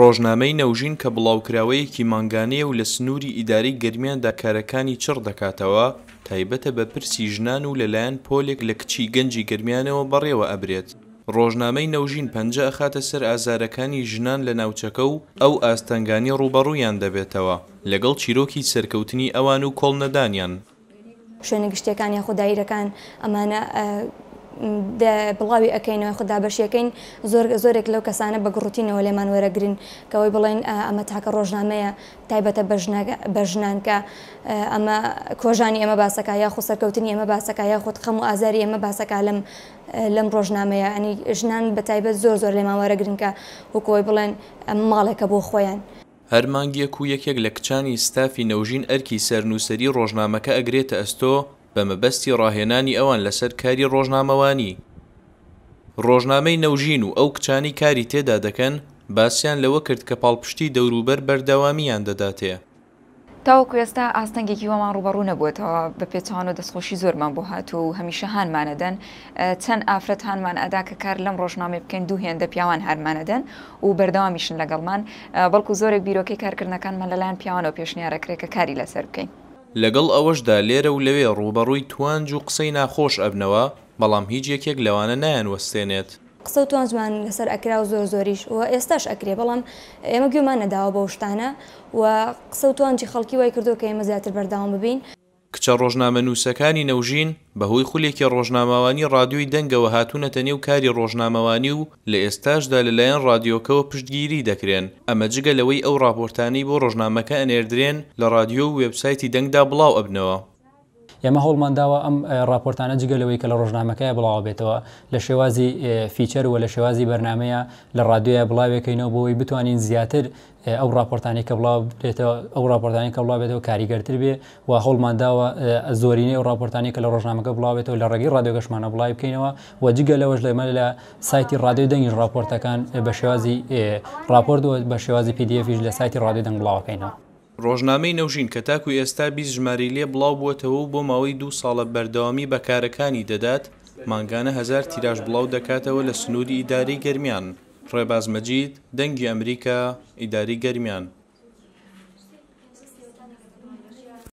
ڕۆژنامەی نەوژین کە بڵاوکراوەیەکی مانگانەیە و لە سنووری ئیداری گەرمیاندا کارەکانی چڕ دەکاتەوە، تایبەتە بە پرسی ژنان و لەلایەن پۆلێک لە کچی گەنجی گەرمیانەوە بەڕێوە ئەبرێت. ڕۆژنامەی نەوژین پەنجە ئەخاتە سەر ئازارەکانی ژنان لە ناوچەکە و ئەو ئاستەنگانی ڕوبەڕوویان دەبێتەوە لەگەڵ چیرۆکی سەرکەوتنی ئەوان و کۆڵنەدانیان. شوێنە گشتەکان یاخود دایرەکان ئەمانە بڵاوی ئەەکەینەوە خوددا بەشیەکەین زۆرێک لەو کەسانە بە گڕوتینەوە لێمان وەرەگرن کەەوەی بڵێن ئەمە تاکە ڕۆژنامەیە تایبەتە بە ژنان کە ئەمە کۆژانی ئێمە باسەکە یاخۆ سەرکەوتنی ئێمە باسەکە یاخود خەم و ئازاری ئێمە باسەکە لەم ڕۆژنامەیە ئەنی ژنان بە تایبەت زۆر لێمان وەرەگرن کە وەکەوەی بڵێن ماڵێکە بۆ خۆیان. هەر مانگیەک و یەکێک لە کچانی ستافی نەوژین ئەرکی سەرنووسەری ڕۆژنامەکە ئەگرێتە ئەستۆ بە مەبەستی ڕاهێنانی ئەوان لەسەر کاری ڕۆژنامەوانی. ڕۆژنامەی نەوژین و ئەو کچانی کاری تێدا دەکەن باسییان لەوە کرد کە پاڵپشتی دەوروبەر بەردەوامیان دەداتێ. تاوەکو ئێستا ئاستەنگێکی وەمان ڕوبەڕوو نەبووێتەوە بە پێچوان و دەستخۆشی زۆرمان بۆ هاتوو و هەمیشە هانمانەدەن چەند ئافرەت هانمان ئەدا کە کار لەم ڕۆژنامە بکەین دوو هێندە پیاوان هەرمانەدەن و بەردەوامیشن لەگەڵمان بەڵکو زۆرێک بیرۆکەی کارکردنەکانمان لەلایەن پیاوانەوە پێشنیارەکرێت کە کاری لەسەر بکەین. لەگەڵ ئەوەشدا لێرە و لەوێ ڕوبەڕووی توانج و قسەی ناخۆش ئەبنەوە بەڵام هیچ یەکێک لەوانە نایان وەستێنێت. قسە و توانجمان لەسەر ئەکرا و زۆریش و ئێستاش ئەکرێ بەڵام ئێمە گوێمان نەداوە بە شتانە و قسە و توانجی خەڵکی وای کردو کە ئێمە زیاتر بەرداوام ببین. کچە ڕۆژنامە نووسەکانی نەوژین بەهۆی خولێکی ڕۆژنامەوانی ڕادیۆی دەنگەوە هاتوونەتە نێو کاری ڕۆژنامەوانی و لە ئێستاشدا لەلایەن ڕادیۆکەوە پشتگیری دەکرێن. ئەمە جگە لەوەی ئەو راپۆرتانەی بۆ ڕۆژنامەکە ئەنێردرێن لە ڕادیۆ و وێبسایتی دەنگدا بڵاو ئەبنەوە. ئێمە هەوڵمانداوە ئەم راپۆرتانە جگەلەوەی کە لە ڕۆژنامەکەیە بڵاو بێتەوە لە شێوازی فیچەر و لە شێوازی بەرنمەیە لە ڕادیۆیە بڵاوێکەکەینەوە بۆەوەی بتوانین زیاتر ئەو راپۆرتانی کە بڵاو بێتەوە ئەو راپۆرتانی کە بڵاو بێتەوە کاریگەرتر بێ و هەوڵمانداوە زۆرینەی ئەو راپۆرتانی کە لە ڕۆژنامەکە بڵاو بێتەوە لە ڕێگەی ڕادیۆگەشمانە بڵاو بکەینەوە و جگە لەوەش لەمە لە سایتی ڕادیۆ دەنگی راپۆرتەکان بە شێوازی راپۆرت و بە شێوازی PDFیش لە سایتی ڕادیۆ دەنگ بڵاوەکەینەوە. ڕۆژنامەی نەوژین کە تاکو ئێستا 20 ژماری لێ بڵاو بووەتەوە و بۆ ماوەی 2 ساڵە بەردەوامی بەکارەکانی دەدات مانگانە 1000 تیراژ بڵاو دەکاتەوە لە سنووری ئیداری گەرمیان. ڕێباز مەجید، دەنگی ئەمریکا، ئیداری گەرمیان.